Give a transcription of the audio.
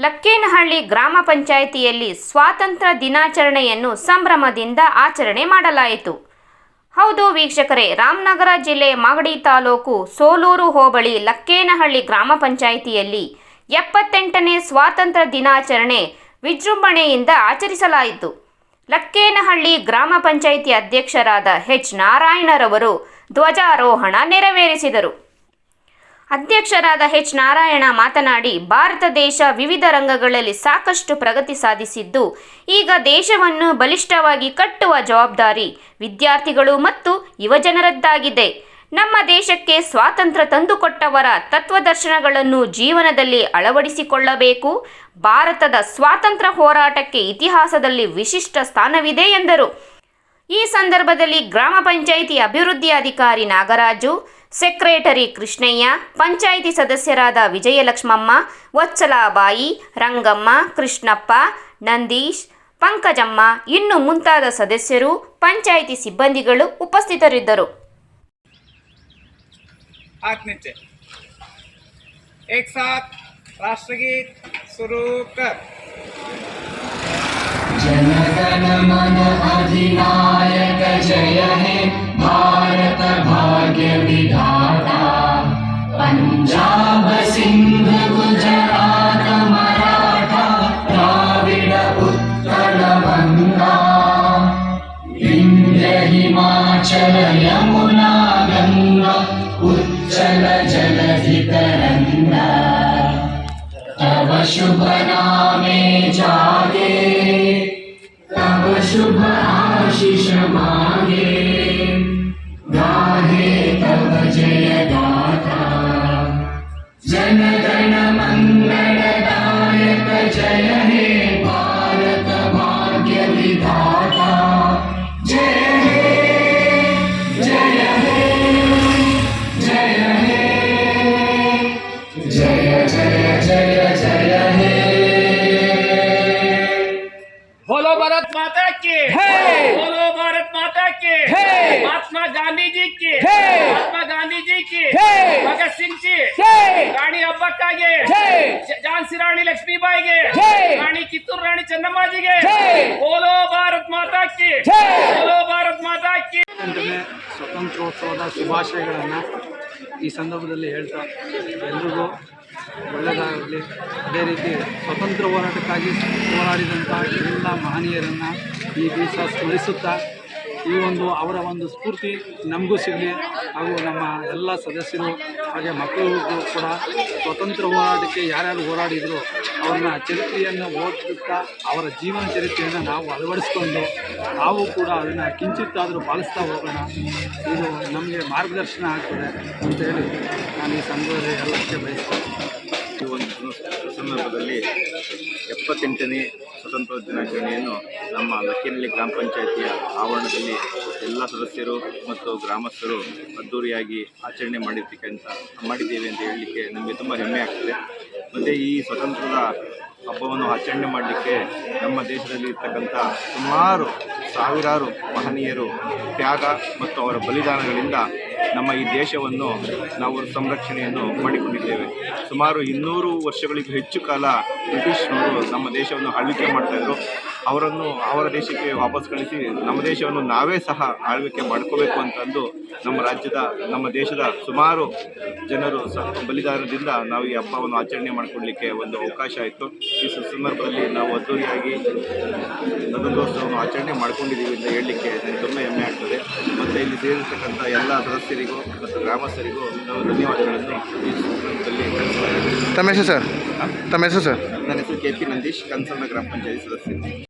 ಲಕ್ಕೇನಹಳ್ಳಿ ಗ್ರಾಮ ಪಂಚಾಯಿತಿಯಲ್ಲಿ ಸ್ವಾತಂತ್ರ್ಯ ದಿನಾಚರಣೆಯನ್ನು ಸಂಭ್ರಮದಿಂದ ಆಚರಣೆ ಮಾಡಲಾಯಿತು. ಹೌದು ವೀಕ್ಷಕರೇ, ರಾಮನಗರ ಜಿಲ್ಲೆ ಮಾಗಡಿ ತಾಲೂಕು ಸೋಲೂರು ಹೋಬಳಿ ಲಕ್ಕೇನಹಳ್ಳಿ ಗ್ರಾಮ ಪಂಚಾಯಿತಿಯಲ್ಲಿ 78ನೇ ಸ್ವಾತಂತ್ರ್ಯ ದಿನಾಚರಣೆ ವಿಜೃಂಭಣೆಯಿಂದ ಆಚರಿಸಲಾಯಿತು. ಲಕ್ಕೇನಹಳ್ಳಿ ಗ್ರಾಮ ಪಂಚಾಯಿತಿ ಅಧ್ಯಕ್ಷರಾದ ಎಚ್ ನಾರಾಯಣರವರು ಧ್ವಜಾರೋಹಣ ನೆರವೇರಿಸಿದರು. ಅಧ್ಯಕ್ಷರಾದ ಎಚ್ ನಾರಾಯಣ ಮಾತನಾಡಿ, ಭಾರತ ದೇಶ ವಿವಿಧ ರಂಗಗಳಲ್ಲಿ ಸಾಕಷ್ಟು ಪ್ರಗತಿ ಸಾಧಿಸಿದ್ದು, ಈಗ ದೇಶವನ್ನು ಬಲಿಷ್ಠವಾಗಿ ಕಟ್ಟುವ ಜವಾಬ್ದಾರಿ ವಿದ್ಯಾರ್ಥಿಗಳು ಮತ್ತು ಯುವಜನರದ್ದಾಗಿದೆ. ನಮ್ಮ ದೇಶಕ್ಕೆ ಸ್ವಾತಂತ್ರ್ಯ ತಂದುಕೊಟ್ಟವರ ತತ್ವದರ್ಶನಗಳನ್ನು ಜೀವನದಲ್ಲಿ ಅಳವಡಿಸಿಕೊಳ್ಳಬೇಕು. ಭಾರತದ ಸ್ವಾತಂತ್ರ್ಯ ಹೋರಾಟಕ್ಕೆ ಇತಿಹಾಸದಲ್ಲಿ ವಿಶಿಷ್ಟ ಸ್ಥಾನವಿದೆ ಎಂದರು. ಈ ಸಂದರ್ಭದಲ್ಲಿ ಗ್ರಾಮ ಪಂಚಾಯಿತಿ ಅಭಿವೃದ್ಧಿ ಅಧಿಕಾರಿ ನಾಗರಾಜು, ಸೆಕ್ರೆಟರಿ ಕೃಷ್ಣಯ್ಯ, ಪಂಚಾಯಿತಿ ಸದಸ್ಯರಾದ ವಿಜಯಲಕ್ಷ್ಮಮ್ಮ, ವತ್ಸಲಾಬಾಯಿ, ರಂಗಮ್ಮ, ಕೃಷ್ಣಪ್ಪ, ನಂದೀಶ್, ಪಂಕಜಮ್ಮ ಇನ್ನು ಮುಂತಾದ ಸದಸ್ಯರು, ಪಂಚಾಯಿತಿ ಸಿಬ್ಬಂದಿಗಳು ಉಪಸ್ಥಿತರಿದ್ದರು. एक साथ राष्ट्रगीत शुरू कर। जनगण मन अधिनायक जय हे भारत भाग्य विधाता। पंजाब सिंध गुजरात मराठा द्राविड उत्कल गंगा। विंध्य हिमाचल यमुना गंगा उच्चल जलधि तरंगा। तव शुभ नामे जागे, तव शुभ आशीष मांगे। गाहे तव जय गाथा, जन गण मंगलदायक जय हे भारत भाग्य विधाता। जय हे जय हे जय हे जय जय जय जय हे। बोलो भारत माता की, बोलो भारत माता की, महात्मा गांधी जी की, महात्मा गांधी जी की, भगत सिंह जी, रानी अब्बक्कागे, झांसी रानी लक्ष्मीबाईगे, रानी ಕಿತ್ತೂರು ರಾಣಿ ಚೆನ್ನಮ್ಮಾಜಿಗೆ, बोलो भारत माता की, बोलो भारत माता की। ಸ್ವತಂತ್ರೋತ್ಸವದ ಶುಭಾಶಯಗಳನ್ನು ಈ ಸಂದರ್ಭದಲ್ಲಿ ಹೇಳ್ತಾ ಎಲ್ರಿಗೂ ಒಳ್ಳೆಯದಾಗಲಿ. ಅದೇ ರೀತಿ ಸ್ವತಂತ್ರ ಹೋರಾಟಕ್ಕಾಗಿ ಹೋರಾಡಿದಂಥ ಎಲ್ಲ ಮಹನೀಯರನ್ನು ಈ ದಿವಸ ಸ್ಮರಿಸುತ್ತಾ ಈ ಅವರ ಸ್ಫೂರ್ತಿ ನಮಗೂ ಸಿಗಲಿ, ಹಾಗೂ ನಮ್ಮ ಎಲ್ಲ ಸದಸ್ಯರು ಹಾಗೆ ಮಕ್ಕಳಿಗೂ ಕೂಡ ಸ್ವತಂತ್ರ ಹೋರಾಟಕ್ಕೆ ಯಾರ್ಯಾರು ಹೋರಾಡಿದ್ರು ಅವ್ರನ್ನ ಚರಿತ್ರೆಯನ್ನು ಓದುತ್ತಾ ಅವರ ಜೀವನ ಚರಿತ್ರೆಯನ್ನು ನಾವು ಅಳವಡಿಸ್ಕೊಂಡು ನಾವು ಕೂಡ ಅದನ್ನು ಕಿಂಚಿತ್ತಾದರೂ ಪಾಲಿಸ್ತಾ ಹೋಗೋಣ. ಇದು ನಮಗೆ ಮಾರ್ಗದರ್ಶನ ಆಗ್ತದೆ ಅಂತೇಳಿ ನಾನು ಈ ಸಂದರ್ಭದಲ್ಲಿ ಎಲ್ಲಕ್ಕೆ ಬಯಸ್ತೇನೆ. ಈ ಒಂದು ಸಂದರ್ಭದಲ್ಲಿ 78ನೇ ಸ್ವತಂತ್ರ ದಿನಾಚರಣೆಯನ್ನು ನಮ್ಮ ಲಕ್ಕೇನಹಳ್ಳಿ ಗ್ರಾಮ ಪಂಚಾಯಿತಿಯ ಆವರಣದಲ್ಲಿ ಎಲ್ಲ ಸದಸ್ಯರು ಮತ್ತು ಗ್ರಾಮಸ್ಥರು ಅದ್ಧೂರಿಯಾಗಿ ಆಚರಣೆ ಮಾಡಿದ್ದೇವೆ ಅಂತ ಹೇಳಲಿಕ್ಕೆ ನಮಗೆ ತುಂಬ ಹೆಮ್ಮೆ ಆಗ್ತದೆ. ಮತ್ತು ಈ ಸ್ವತಂತ್ರದ ಹಬ್ಬವನ್ನು ಆಚರಣೆ ಮಾಡಲಿಕ್ಕೆ ನಮ್ಮ ದೇಶದಲ್ಲಿ ಇರ್ತಕ್ಕಂಥ ಸುಮಾರು ಸಾವಿರಾರು ಮಹನೀಯರು ತ್ಯಾಗ ಮತ್ತು ಅವರ ಬಲಿದಾನಗಳಿಂದ ನಮ್ಮ ಈ ದೇಶವನ್ನು ನಾವು ಸಂರಕ್ಷಣೆಯನ್ನು ಮಾಡಿಕೊಂಡಿದ್ದೇವೆ. ಸುಮಾರು 200 ವರ್ಷಗಳಿಗೂ ಹೆಚ್ಚು ಕಾಲ ಬ್ರಿಟಿಷ್ನವರು ನಮ್ಮ ದೇಶವನ್ನು ಆಳ್ವಿಕೆ ಮಾಡ್ತಾಯಿದ್ರು. ಅವರ ದೇಶಕ್ಕೆ ವಾಪಸ್ ಕಳಿಸಿ ನಮ್ಮ ದೇಶವನ್ನು ನಾವೇ ಸಹ ಆಳ್ವಿಕೆ ಮಾಡ್ಕೋಬೇಕು ಅಂತಂದು ನಮ್ಮ ದೇಶದ ಸುಮಾರು ಜನರು ಬಲಿದಾನದಿಂದ ನಾವು ಈ ಹಬ್ಬವನ್ನು ಆಚರಣೆ ಮಾಡಿಕೊಡ್ಲಿಕ್ಕೆ ಒಂದು ಅವಕಾಶ ಆಯಿತು. ಈ ಸಂದರ್ಭದಲ್ಲಿ ನಾವು ಅದ್ದೂರಿಯಾಗಿ ಸ್ವತಂತ್ರೋತ್ಸವವನ್ನು ಆಚರಣೆ ಮಾಡ್ಕೊಂಡಿದ್ದೀವಿ ಅಂತ ಹೇಳಲಿಕ್ಕೆ ನನಗೆ ತುಂಬ ಹೆಮ್ಮೆ ಆಗ್ತದೆ. ಮತ್ತು ಇಲ್ಲಿ ಸೇರಿರ್ತಕ್ಕಂಥ ಎಲ್ಲ ಸದಸ್ಯರಿಗೂ ಮತ್ತು ಗ್ರಾಮಸ್ಥರಿಗೂ ನಾವು ಧನ್ಯವಾದಗಳನ್ನು ಈ ಸಂದರ್ಭದಲ್ಲಿ ತಿಳಿಸಲಾಗಿದೆ. ತಮ್ಮ ಹೆಸರು ಸರ್? ನನ್ನ ಹೆಸರು KP ನಂದೀಶ್, ಕನ್ಸರ್ನ ಗ್ರಾಮ ಪಂಚಾಯತಿ ಸದಸ್ಯ.